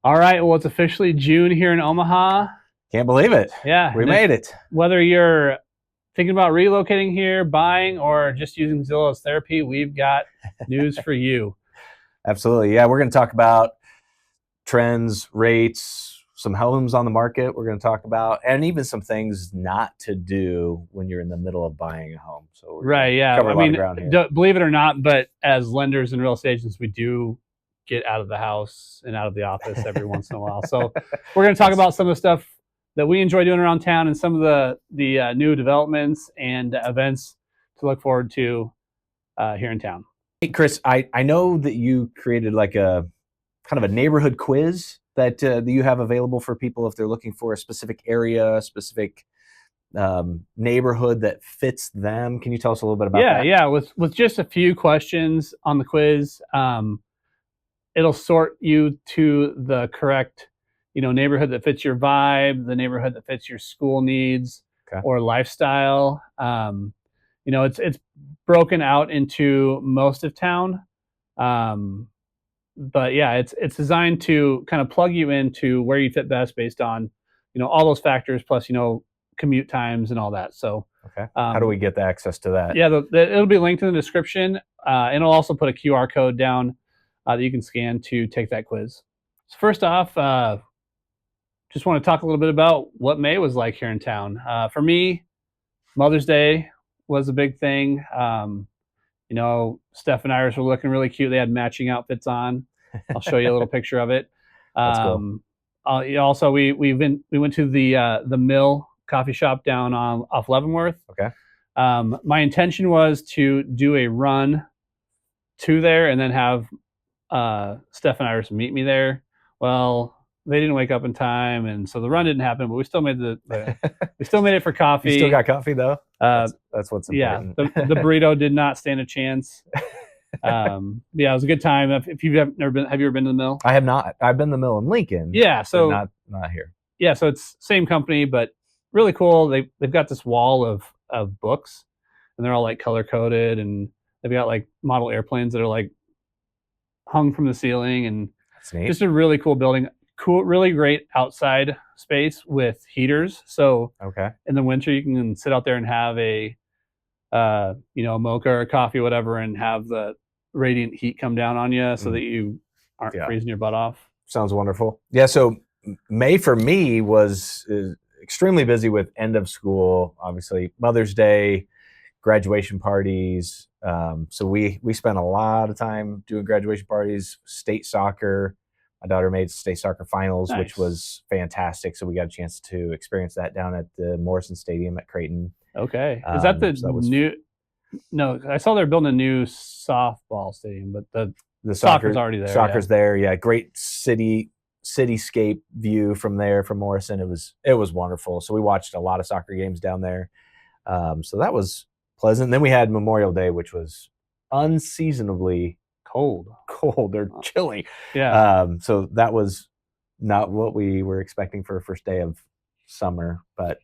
All right, well, it's officially June here in Omaha. Can't believe it. Yeah, We and if, made it. whether you're thinking about relocating here, buying, or just using Zillow as therapy, we've got news for you. Absolutely. Yeah, we're going to talk about trends, rates, some homes on the market we're going to talk about, and even some things not to do when you're in the middle of buying a home. So we're going Right, to yeah. cover I a lot of mean, ground here. believe it or not, but as lenders and real estate agents, we do get out of the house and out of the office every once in a while. So we're going to talk Yes. about some of the stuff that we enjoy doing around town and some of the new developments and events to look forward to here in town. Hey, Chris, I know that you created like a kind of a neighborhood quiz that you have available for people if they're looking for a specific area, specific neighborhood that fits them. Can you tell us a little bit about Yeah, that? yeah. With just a few questions on the quiz, it'll sort you to the correct, neighborhood that fits your vibe, the neighborhood that fits your school needs Okay. or lifestyle. It's broken out into most of town, um, but yeah, it's designed to kind of plug you into where you fit best based on, all those factors plus commute times and all that. So Okay. How do um, we get the access to that? yeah, it'll be linked in the description, and it'll also put a QR code down that you can scan to take that quiz. So first off, just want to talk a little bit about what May was like here in town. For me, Mother's Day was a big thing. Steph and Iris were looking really cute. They had matching outfits on. I'll show you a little picture of it. That's cool. Also, we went to the Mill coffee shop down on off Leavenworth. Okay. My intention was to do a run to there and then have Steph and Iris meet me there. Well, they didn't wake up in time, and so the run didn't happen. But we still made we still made it for coffee. You still got coffee though. Uh, That's what's yeah, important. the burrito did not stand a chance. Yeah, it was a good time. If you've never been, have you ever been to the Mill? I have not. I've been to the Mill in Lincoln. Yeah, so not here. Yeah, so it's same company, but really cool. They've got this wall of books, and they're all like color coded, and they've got like model airplanes that are like hung from the ceiling, and That's neat. just a really cool building. Cool, really great outside space with heaters. So Okay. in the winter, you can sit out there and have a a mocha or a coffee, whatever, and have the radiant heat come down on you so that you aren't freezing your butt off. Sounds wonderful. Yeah. So May for me was extremely busy with end of school, obviously Mother's Day, graduation parties. So we spent a lot of time doing graduation parties, state soccer. My daughter made state soccer finals, Nice. which was fantastic. So we got a chance to experience that down at the Morrison Stadium at Creighton. Okay. Is that the so that was new? No, I saw they're building a new softball stadium, but the soccer's already there. Soccer's there. Yeah, great cityscape view from there from Morrison. It was wonderful. So we watched a lot of soccer games down there. So that was pleasant. And then we had Memorial Day, which was unseasonably cold or chilly. Yeah. So that was not what we were expecting for a first day of summer, but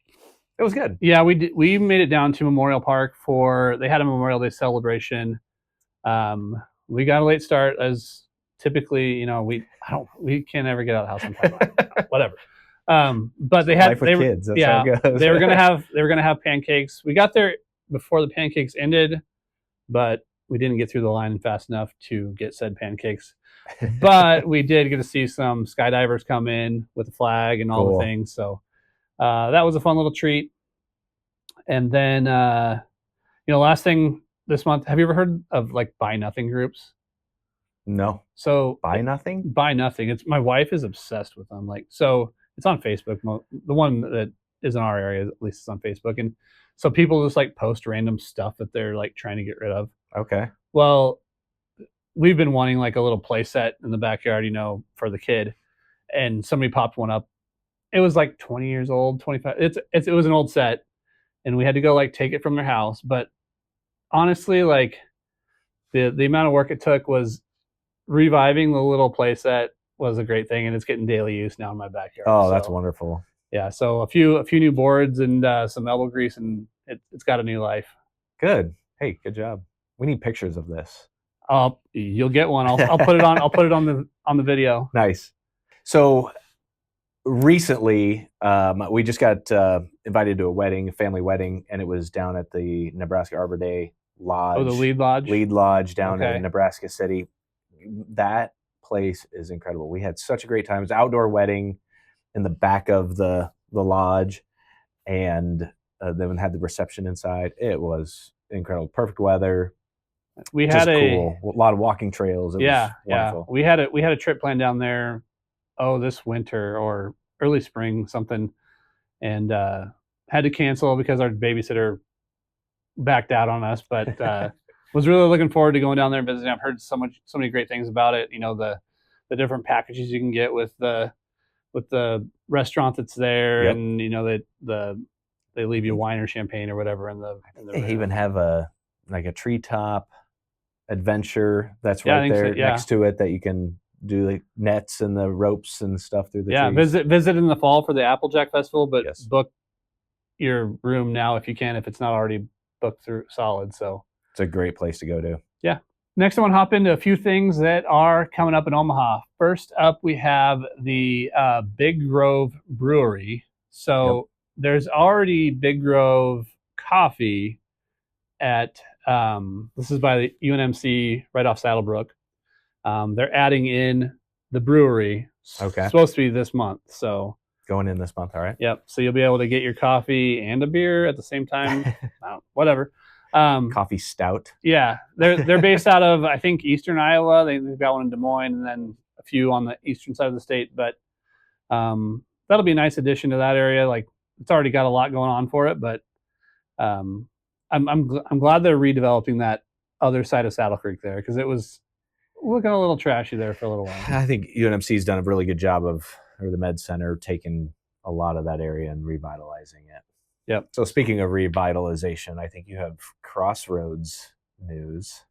it was good. Yeah, we made it down to Memorial Park they had a Memorial Day celebration. We got a late start as typically, we can't ever get out of the house on time. Whatever. But they had kids. That's how it goes. they were gonna have pancakes. We got there before the pancakes ended, but we didn't get through the line fast enough to get said pancakes. But we did get to see some skydivers come in with a flag and all the things. So that was a fun little treat. And then last thing this month, have you ever heard of like buy nothing groups? No. So buy nothing? Buy nothing. It's my wife is obsessed with them. So it's on Facebook. The one that is in our area, at least, is on Facebook. And so people just like post random stuff that they're like trying to get rid of. Okay. Well, we've been wanting like a little play set in the backyard, for the kid, and somebody popped one up. It was like 20 years old, 25. It was an old set, and we had to go like take it from their house. But honestly, like the amount of work it took was reviving the little play set was a great thing, and it's getting daily use now in my backyard. Oh, that's wonderful. Yeah, so a few new boards and some elbow grease, and it's got a new life. Good. Hey, good job. We need pictures of this. You'll get one. I'll put it on. I'll put it on the video. Nice. So recently, we just got invited to a wedding, a family wedding, and it was down at the Nebraska Arbor Day Oh, the Lodge, lead lodge. Lead Lodge down in Okay. Nebraska City. That place is incredible. We had such a great time. It was an outdoor wedding in the back of the lodge, and then we had the reception inside. It was incredible. Perfect weather, We had just a cool. A lot of walking trails. It was yeah. wonderful. We had a trip planned down there. Oh, this winter or early spring something, and had to cancel because our babysitter backed out on us. But was really looking forward to going down there and visiting. I've heard so many great things about it. You know, the different packages you can get with the restaurant that's there, Yep. and you know that they leave you wine or champagne or whatever in the They room. even have a treetop adventure that's Yeah, I right think so. there Yeah, next to it that you can do the nets and the ropes and stuff through the yeah. trees. Visit in the fall for the Applejack Festival, but Yes, book your room now if you can, if it's not already booked through solid. So it's a great place to go to. yeah. Next, I want to hop into a few things that are coming up in Omaha. First up, we have the Big Grove Brewery. Yep. So there's already Big Grove coffee at this is by the UNMC right off Saddlebrook. They're adding in the brewery. Okay. It's supposed to be this month. So Going in this month, all right. yep. So you'll be able to get your coffee and a beer at the same time. Whatever. Coffee stout. Yeah, they're based out of I think Eastern Iowa. They've got one in Des Moines and then a few on the eastern side of the state. But that'll be a nice addition to that area. Like it's already got a lot going on for it, but um, I'm glad they're redeveloping that other side of Saddle Creek there because it was looking a little trashy there for a little while. I think UNMC's done a really good job or the Med Center, taking a lot of that area and revitalizing it. Yep. So speaking of revitalization, I think you have Crossroads news.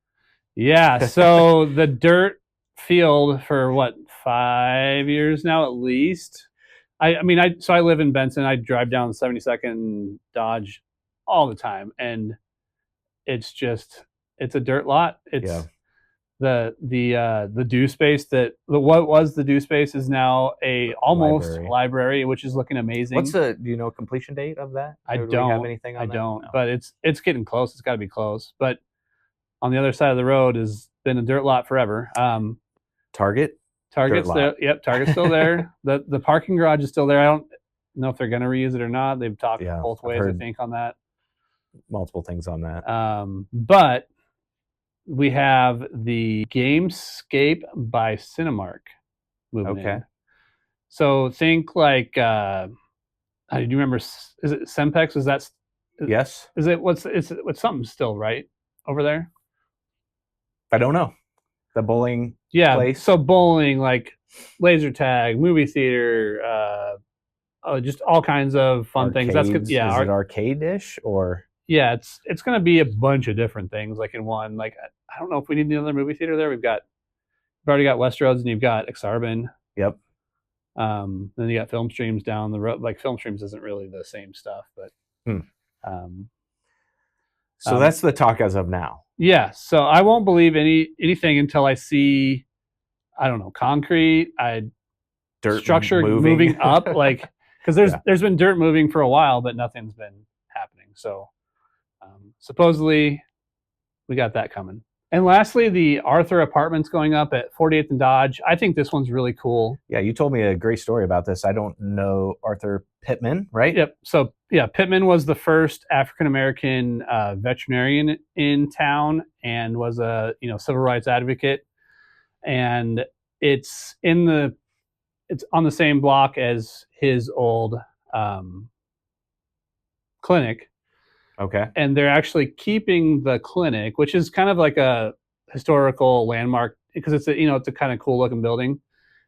Yeah. So the dirt field for what 5 years now at least. I mean I live in Benson. I drive down 72nd Dodge all the time, and it's a dirt lot. It's Yeah. the do space what was the do space is now a almost library, which is looking amazing. What's do you know completion date of that? I Or do don't we have anything on I that? don't, No. but it's getting close. It's got to be close. But on the other side of the road has been a dirt lot forever. Target's there. Yep, Target's still there. The parking garage is still there. I don't know if they're going to reuse it or not. They've talked both ways, I think, on that. Multiple things on that. But we have the Gamescape by Cinemark moving in. So think like, do you remember? Is it Sempex? Is that? Yes. Is it what's something still right over there? I don't know. The bowling place. So bowling, like laser tag, movie theater, just all kinds of fun Arcades. things. That's good. Yeah. Is it arcade-ish or? Yeah, it's going to be a bunch of different things like in one. Like I don't know if we need another movie theater there. We've already got Westroads and you've got Exarban. Yep. Then you got Film Streams down the road. Like Film Streams isn't really the same stuff, but so that's the talk as of now. Yeah. So I won't believe anything until I see, I don't know, concrete, dirt structure moving up, like because there's been dirt moving for a while, but nothing's been happening. So supposedly we got that coming. And lastly, the Arthur Apartments going up at 48th and Dodge. I think this one's really cool. Yeah, you told me a great story about this. I don't know Arthur Pittman, right? Yep. So yeah, Pittman was the first African American veterinarian in town and was a civil rights advocate. And it's on the same block as his old clinic. Okay. And they're actually keeping the clinic, which is kind of like a historical landmark because it's a kind of cool looking building. And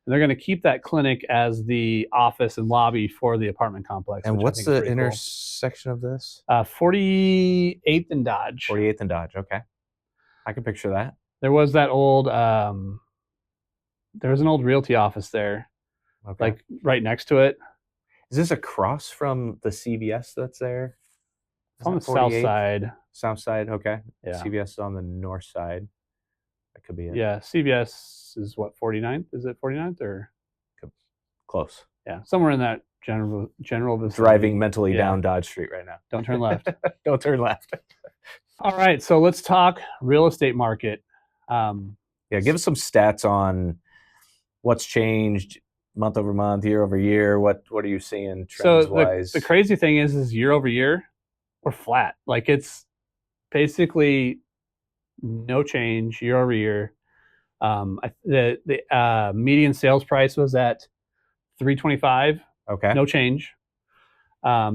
they're going to keep that clinic as the office and lobby for the apartment complex. And what's the intersection of this? 48th and Dodge. 48th and Dodge. Okay. I can picture that. There was that old, there was an old realty office there, like right next to it. Is this across from the CVS that's there? It's on the south side. South side, okay. Yeah. CVS is on the north side. That could be it. Yeah, CVS is what, 49th? Is it 49th or? Close. Yeah, somewhere in that general vicinity. Driving mentally down Dodge Street right now. Don't turn left. Don't turn left. All right, so let's talk real estate market. Give us some stats on what's changed month over month, year over year. What are you seeing trends wise? The crazy thing is year over year, we're flat. Like it's basically no change year over year. The median sales price was at 325. Okay. No change.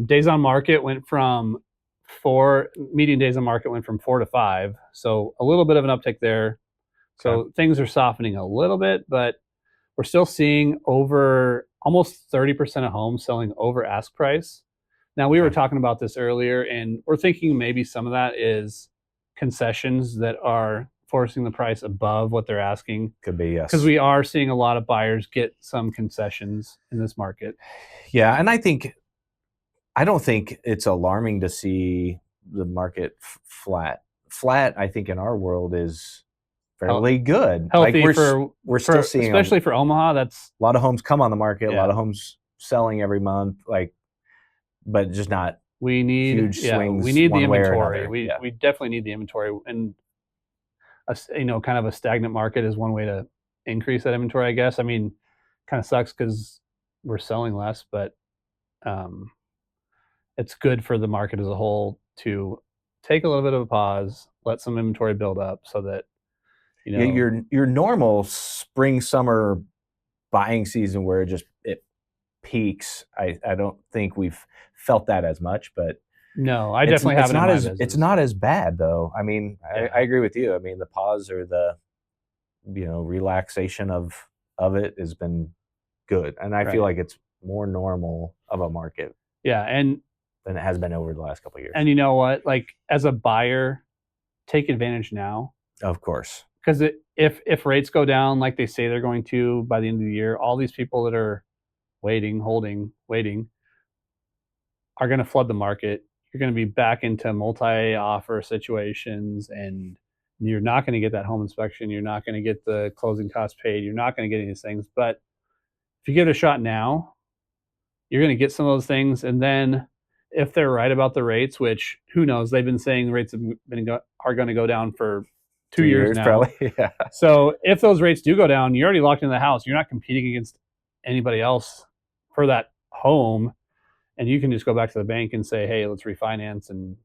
Days on market went from median days on market went from 4 to 5. So a little bit of an uptick there. So things are softening a little bit, but we're still seeing over almost 30% of homes selling over ask price. Now, we were talking about this earlier, and we're thinking maybe some of that is concessions that are forcing the price above what they're asking. Could be, yes. Because we are seeing a lot of buyers get some concessions in this market. Yeah, and I don't think it's alarming to see the market flat. Flat, I think, in our world is fairly good. Healthy we're still seeing, especially for Omaha. That's a lot of homes come on the market. A lot of homes selling every month. But just not. We need huge swings. We need the inventory. We definitely need the inventory, and kind of a stagnant market is one way to increase that inventory, I guess. I mean, kind of sucks because we're selling less, but it's good for the market as a whole to take a little bit of a pause, let some inventory build up, so that your normal spring summer buying season where it peaks. I don't think we've felt that as much, but no, I definitely haven't. It's not as bad though. I mean, I agree with you. I mean, the pause or the relaxation of it has been good, and I feel like it's more normal of a market. Yeah, and than it has been over the last couple of years. And you know what? Like as a buyer, take advantage now. Of course. Because if rates go down like they say they're going to by the end of the year, all these people that are waiting are going to flood the market. You're going to be back into multi-offer situations, and you're not going to get that home inspection. You're not going to get the closing costs paid. You're not going to get any of these things. But if you give it a shot now, you're going to get some of those things. And then if they're right about the rates, which who knows, they've been saying the rates are going to go down for 2 years now. Probably, yeah. So if those rates do go down, you're already locked into the house. You're not competing against anybody else for that home, and you can just go back to the bank and say, "Hey, let's refinance and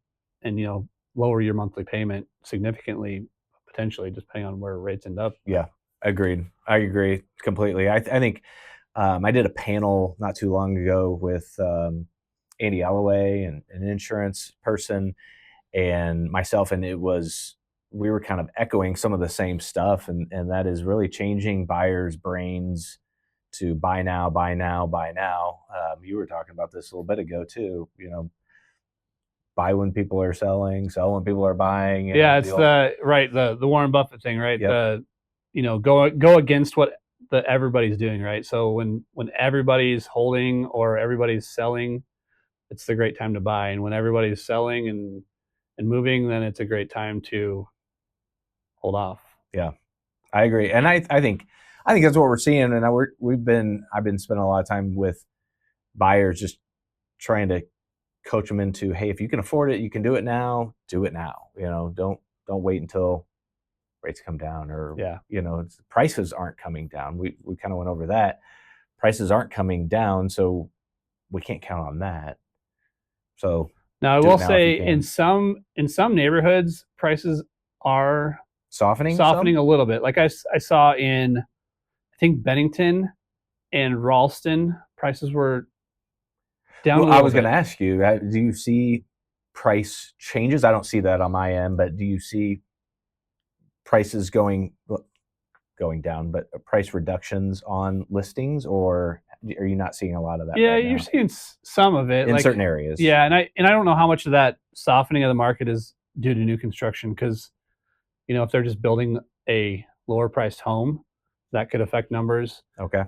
lower your monthly payment significantly, potentially, depending on where rates end up." Yeah, agreed. I agree completely. I think I did a panel not too long ago with Andy Alloway and an insurance person and myself, and we were kind of echoing some of the same stuff, and that is really changing buyers' brains to buy now, buy now, buy now. You were talking about this a little bit ago too. Buy when people are selling, sell when people are buying. Yeah, it's the Warren Buffett thing, right? Yep. Go against what everybody's doing, right? So when everybody's holding or everybody's selling, it's the great time to buy, and when everybody's selling and moving, then it's a great time to hold off. Yeah, I agree, and I think that's what we're seeing, and I've been spending a lot of time with buyers, just trying to coach them into, hey, if you can afford it, you can do it now. Do it now. Don't wait until rates come down, or prices aren't coming down. We kind of went over that. Prices aren't coming down, so we can't count on that. So now I will say in some neighborhoods, prices are softening a little bit. Like I saw in, I think, Bennington and Ralston, prices were down. Well, I was going to ask you, do you see price changes? I don't see that on my end, but do you see prices going down, but price reductions on listings, or are you not seeing a lot of that? Yeah, right you're seeing some of it in certain areas. Yeah, and I don't know how much of that softening of the market is due to new construction, because if they're just building a lower priced home, that could affect numbers. Okay.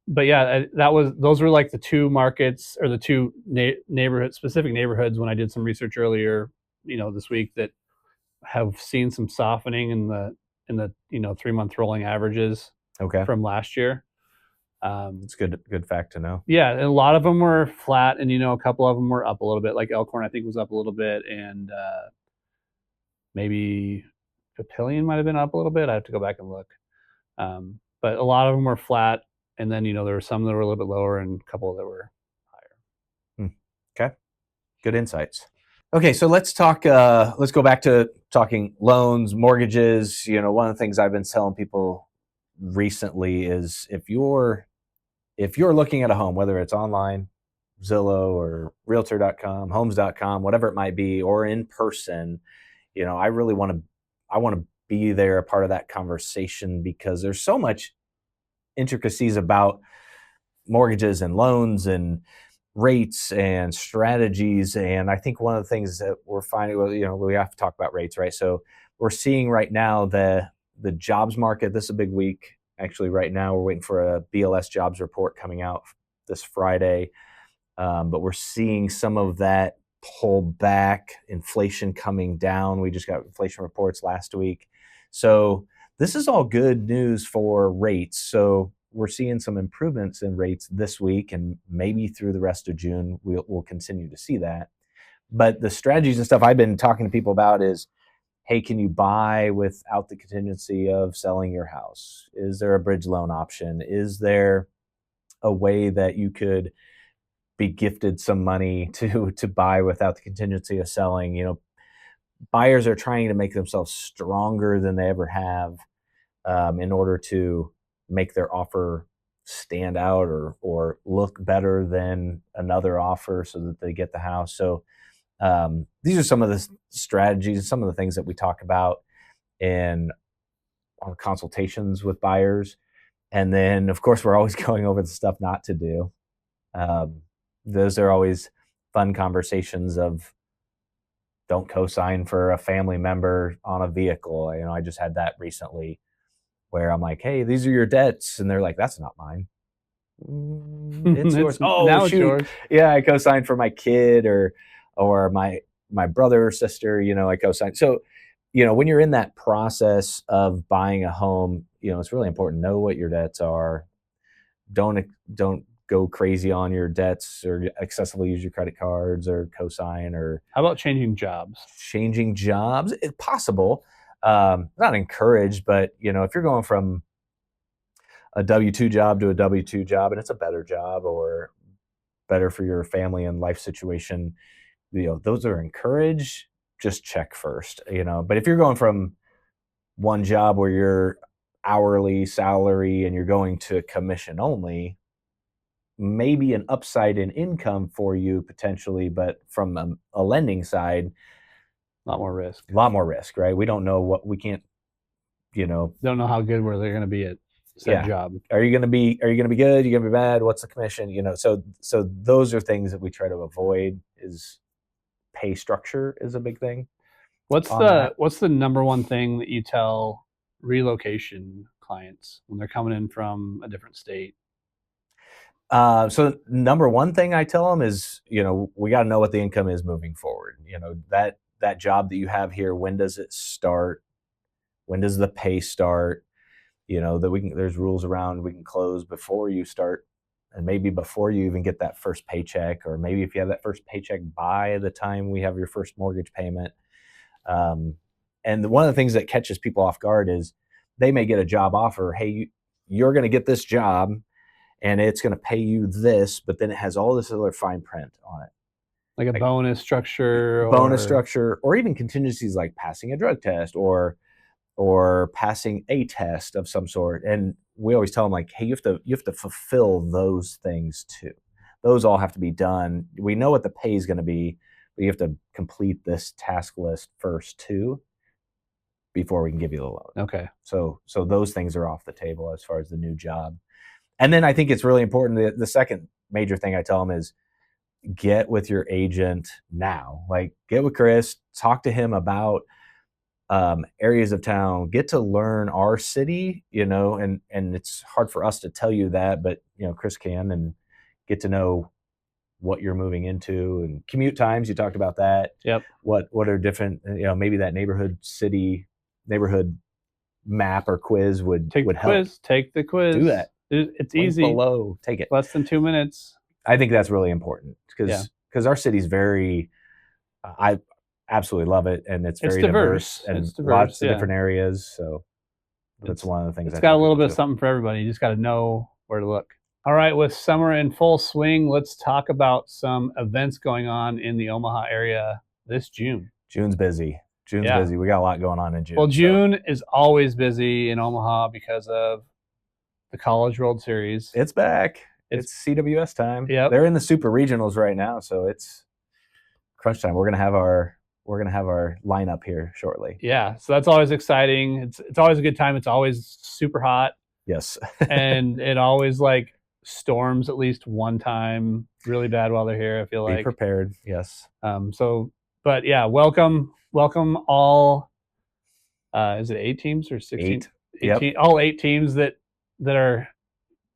But yeah, those were like the two markets, or the two specific neighborhoods when I did some research earlier, this week, that have seen some softening in the 3-month rolling averages. Okay. From last year. It's good fact to know. Yeah, and a lot of them were flat, and a couple of them were up a little bit. Like Elkhorn, I think was up a little bit, and maybe Papillion might have been up a little bit. I have to go back and look. But a lot of them were flat, and then there were some that were a little bit lower, and a couple that were higher. Okay, good insights. Okay, so let's talk. Let's go back to talking loans, mortgages. One of the things I've been telling people recently is if you're looking at a home, whether it's online, Zillow or Realtor.com, Homes.com, whatever it might be, or in person, I really want to be there, a part of that conversation, because there's so much intricacies about mortgages and loans and rates and strategies. And I think one of the things that we're finding, we have to talk about rates, right? So we're seeing right now the jobs market. This is a big week. Actually, right now we're waiting for a BLS jobs report coming out this Friday. But we're seeing some of that pull back, inflation coming down. We just got inflation reports last week. So this is all good news for rates. So we're seeing some improvements in rates this week, and maybe through the rest of June, we'll continue to see that. But the strategies and stuff I've been talking to people about is, hey, can you buy without the contingency of selling your house? Is there a bridge loan option? Is there a way that you could be gifted some money to buy without the contingency of selling? Buyers are trying to make themselves stronger than they ever have, in order to make their offer stand out or look better than another offer so that they get the house. So these are some of the strategies, some of the things that we talk about in our consultations with buyers. And then, of course, we're always going over the stuff not to do. Those are always fun conversations of, don't co-sign for a family member on a vehicle. I just had that recently where I'm like, hey, these are your debts. And they're like, that's not mine. It's yours. Oh, now shoot. It's yours. Yeah, I co-signed for my kid or my brother or sister, I co-signed. So, when you're in that process of buying a home, it's really important to know what your debts are. Don't go crazy on your debts or excessively use your credit cards or co-sign. Or how about changing jobs? Changing jobs, it's possible. Not encouraged, but if you're going from a W-2 job to a W-2 job and it's a better job or better for your family and life situation, those are encouraged. Just check first. But if you're going from one job where you're hourly salary and you're going to commission only, maybe an upside in income for you potentially, but from a lending side, a lot more risk, right? We don't know what we can't, don't know how good were they going to be at said job. Are you going to be good? Are you going to be bad? What's the commission? So those are things that we try to avoid. Is pay structure is a big thing. What's the number one thing that you tell relocation clients when they're coming in from a different state? So number one thing I tell them is, we got to know what the income is moving forward. That job that you have here, when does it start? When does the pay start? That there's rules around, we can close before you start, and maybe before you even get that first paycheck, or maybe if you have that first paycheck by the time we have your first mortgage payment. And one of the things that catches people off guard is they may get a job offer. Hey, you're going to get this job and it's going to pay you this, but then it has all this other fine print on it. Like a bonus structure, or even contingencies like passing a drug test or passing a test of some sort. And we always tell them, like, hey, you have to fulfill those things too. Those all have to be done. We know what the pay is going to be, but you have to complete this task list first too before we can give you the loan. Okay. So those things are off the table as far as the new job. And then I think it's really important. The second major thing I tell them is get with your agent now. Like, get with Chris, talk to him about areas of town, get to learn our city, and it's hard for us to tell you that, but Chris can, and get to know what you're moving into and commute times. You talked about that. Yep. What are different, maybe that neighborhood map or quiz would help. Take the quiz. Do that. It's Link easy. below. Take it. Less than 2 minutes. I think that's really important Yeah. because our city's very. I absolutely love it, and it's very diverse and It's diverse, lots of yeah. different areas. So that's one of the things It's I got tell a little people bit of too. something for everybody. You just got to know where to look. All right, with summer in full swing, let's talk about some events going on in the Omaha area this June. June's busy. June's Yeah. busy. We got a lot going on in June. Well, June is always busy in Omaha because of the College World Series. It's back. It's CWS time. Yep. They're in the super regionals right now, so it's crunch time. We're gonna have our lineup here shortly. Yeah, so that's always exciting. It's always a good time. It's always super hot. Yes. And it always like storms at least one time really bad while they're here, I feel like. Be prepared. Yes. But yeah, welcome all. Is it 8 teams or 16? 8. Yep. All 8 teams that are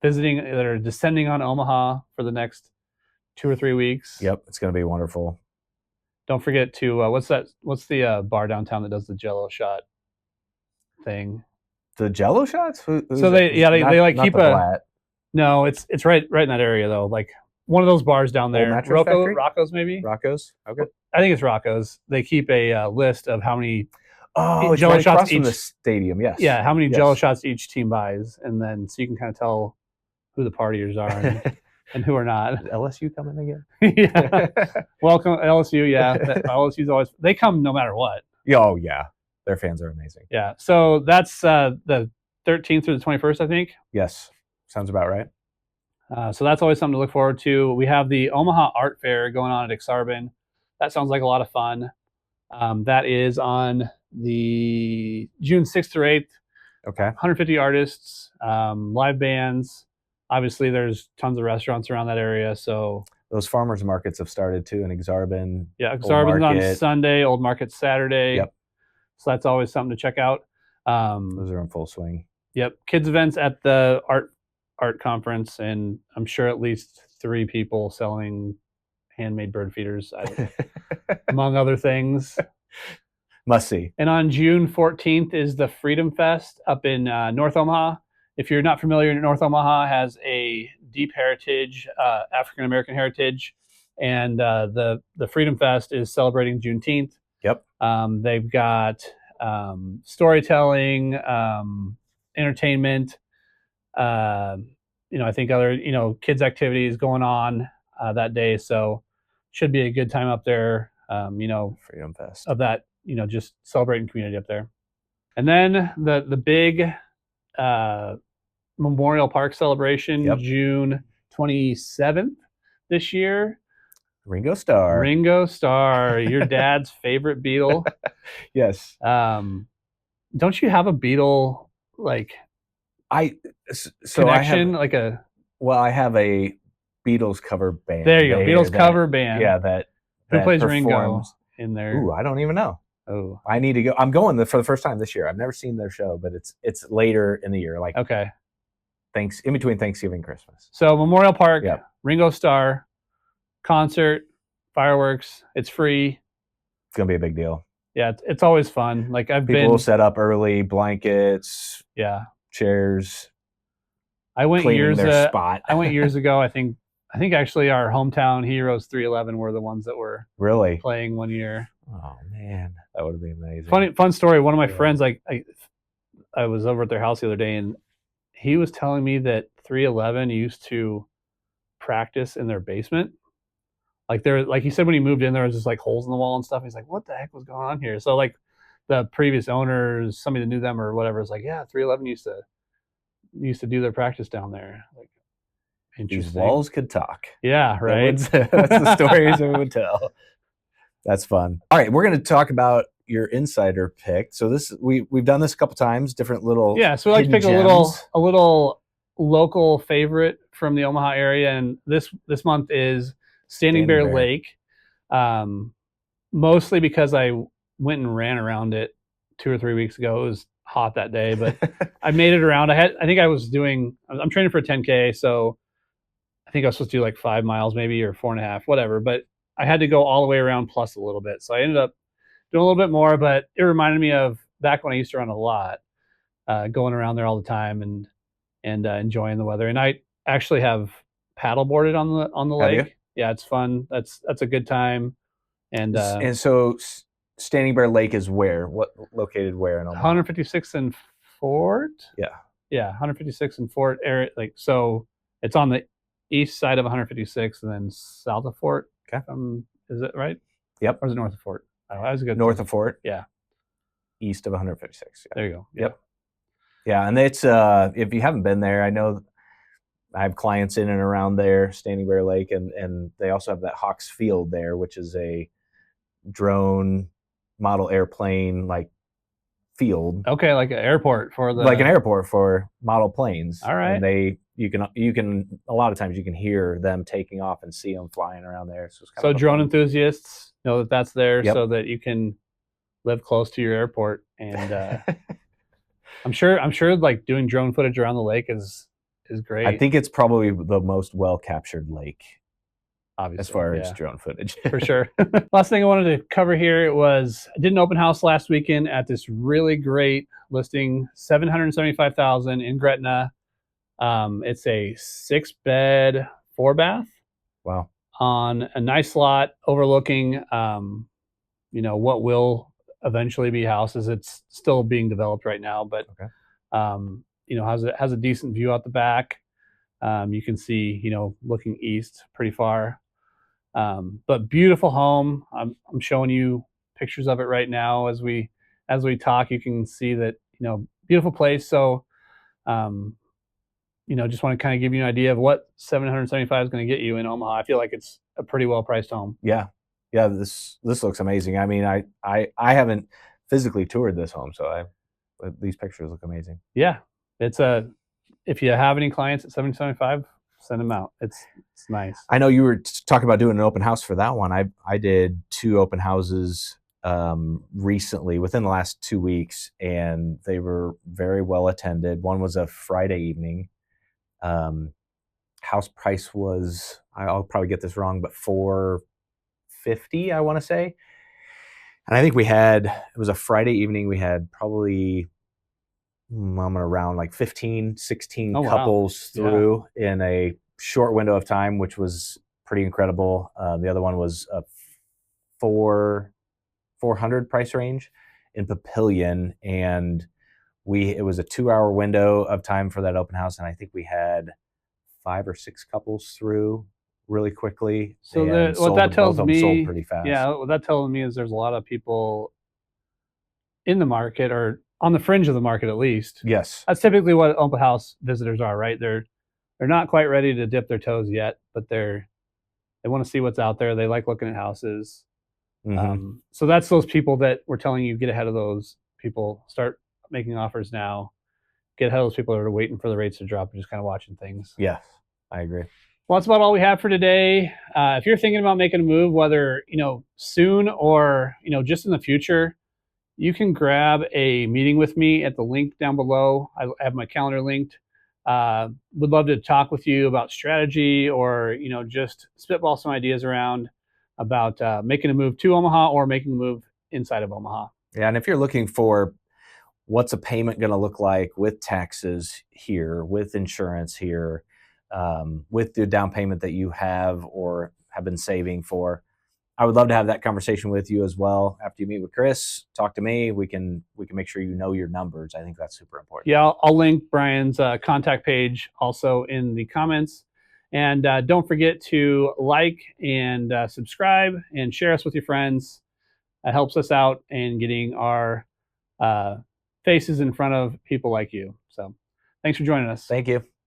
visiting, that are descending on Omaha for the next 2 or 3 weeks. Yep, it's going to be wonderful. Don't forget to what's the bar downtown that does the Jello shot thing? The Jello shots? So they like keep a. No, it's right in that area though. Like one of those bars down there. Rocco's maybe. Rocco's. Okay. I think it's Rocco's. They keep a list of how many. Oh, it's Jello shots from the stadium. Yes. Yeah, how many Jello shots each team buys, and then so you can kind of tell who the partiers are and who are not. Is LSU coming again? Yeah. Welcome LSU. Yeah, LSU's always, they come no matter what. Oh yeah, their fans are amazing. Yeah. So that's the 13th through the 21st, I think. Yes, sounds about right. So that's always something to look forward to. We have the Omaha Art Fair going on at Exarban. That sounds like a lot of fun. That is on the June 6th through 8th. Okay. 150 artists, live bands. Obviously, there's tons of restaurants around that area. So those farmers markets have started too in Exarban. Yeah, Exarban's on Sunday, Old Market Saturday. Yep. So that's always something to check out. Those are in full swing. Yep. Kids events at the art conference, and I'm sure at least 3 people selling handmade bird feeders, among other things. Must see. And on June 14th is the Freedom Fest up in North Omaha. If you're not familiar, North Omaha has a deep heritage, African American heritage, and the Freedom Fest is celebrating Juneteenth. Yep. They've got storytelling, entertainment. I think other kids activities going on that day. So should be a good time up there. Freedom Fest of that. Just celebrating community up there. And then the big Memorial Park celebration, yep. June 27th this year. Ringo Starr, your dad's favorite Beatle. Yes. Don't you have a Beatle connection? I have a Beatles cover band. There you go, Beatles cover band. Yeah, that who plays performs. Ringo in there? Ooh, I don't even know. Oh, I need to go. I'm going for the first time this year. I've never seen their show, but it's later in the year, like okay, in between Thanksgiving and Christmas. So Memorial Park, yep. Ringo Starr concert, fireworks. It's free. It's gonna be a big deal. Yeah, it's always fun. People will set up early, blankets, chairs. I went years spot. I went years ago. I think actually our hometown Heroes 311 were the ones that were really playing one year. Oh man, that would have been amazing. Fun story. One of my friends, I was over at their house the other day, and he was telling me that 311 used to practice in their basement. Like he said, when he moved in, there was just holes in the wall and stuff. He's like, "What the heck was going on here?" So the previous owners, somebody that knew them or whatever, was like, "Yeah, 311 used to do their practice down there." These walls could talk. Yeah, right. That's the stories we would tell. That's fun. All right, we're going to talk about your insider pick. So we've done this a couple times, different little So we like to pick gems. a little local favorite from the Omaha area, and this month is Standing Bear Lake. Mostly because I went and ran around it 2 or 3 weeks ago. It was hot that day, but I made it around. I'm training for a 10K, so I think I was supposed to do 5 miles maybe, or 4.5, whatever. But I had to go all the way around plus a little bit. So I ended up doing a little bit more, but it reminded me of back when I used to run a lot, going around there all the time. and enjoying the weather. And I actually have paddleboarded on the Have you? lake. Yeah, it's fun. That's a good time. And And so Standing Bear Lake is where? What located where in Omaha? 156th and Fort. Yeah. Yeah, 156th and Fort area. Like, so it's on the east side of 156th and then south of Fort. Okay. Is it right? Yep. Or is it north of Fort? Oh, that was a good. North of Fort. Yeah. East of 156. Yeah. There you go. Yeah. Yep. Yeah, and it's if you haven't been there, I know I have clients in and around there, Standing Bear Lake, and they also have that Hawks Field there, which is a drone model airplane like field, Okay, like an airport for the. like an airport for model planes. All right. And you can a lot of times you can hear them taking off and see them flying around there. So, it's kind So of drone enthusiasts know that that's there, Yep. so that you can live close to your airport. And I'm sure like doing drone footage around the lake is great. I think it's probably the most well captured lake obviously, as far as yeah, drone footage. for sure. Last thing I wanted to cover here was I did an open house last weekend at this really great listing, 775,000 in Gretna. It's a 6-bed, 4-bath. Wow. On a nice lot overlooking, what will eventually be houses. It's still being developed right now, but Okay. Has a decent view out the back. You can see, looking east pretty far. But beautiful home. I'm showing you pictures of it right now as we talk. You can see that, beautiful place. So, just want to kind of give you an idea of what 775 is going to get you in Omaha. I feel like it's a pretty well priced home. Yeah. Yeah, this looks amazing. I mean, I haven't physically toured this home, so these pictures look amazing. Yeah, it's if you have any clients at 775, send them out. It's nice. I know you were talking about doing an open house for that one. I did 2 open houses recently within the last 2 weeks, and they were very well attended. One was a Friday evening. House price was, I'll probably get this wrong, but $450, I want to say. And I think it was a Friday evening. We had probably, I'm going to round like 15, 16 couples through in a short window of time, which was pretty incredible. The other one was a 400 price range in Papillion. And it was a 2-hour window of time for that open house. And I think we had 5 or 6 couples through really quickly. So what that tells me, sold pretty fast. Yeah, what that tells me is there's a lot of people in the market, or on the fringe of the market at least. Yes, that's typically what open house visitors are, right? They're not quite ready to dip their toes yet, but they want to see what's out there. They like looking at houses. Mm-hmm. So that's those people that we're telling you, get ahead of those people. Start making offers now. Get ahead of those people that are waiting for the rates to drop and just kind of watching things. Yes, I agree. Well, that's about all we have for today. If you're thinking about making a move, whether soon or just in the future, you can grab a meeting with me at the link down below. I have my calendar linked. Would love to talk with you about strategy, or just spitball some ideas around about making a move to Omaha or making a move inside of Omaha. Yeah, and if you're looking for what's a payment going to look like with taxes here, with insurance here, with the down payment that you have or have been saving for, I would love to have that conversation with you as well. After you meet with Chris, talk to me. We can make sure you know your numbers. I think that's super important. Yeah, I'll link Brian's contact page also in the comments. And don't forget to like and subscribe and share us with your friends. It helps us out in getting our faces in front of people like you. So thanks for joining us. Thank you.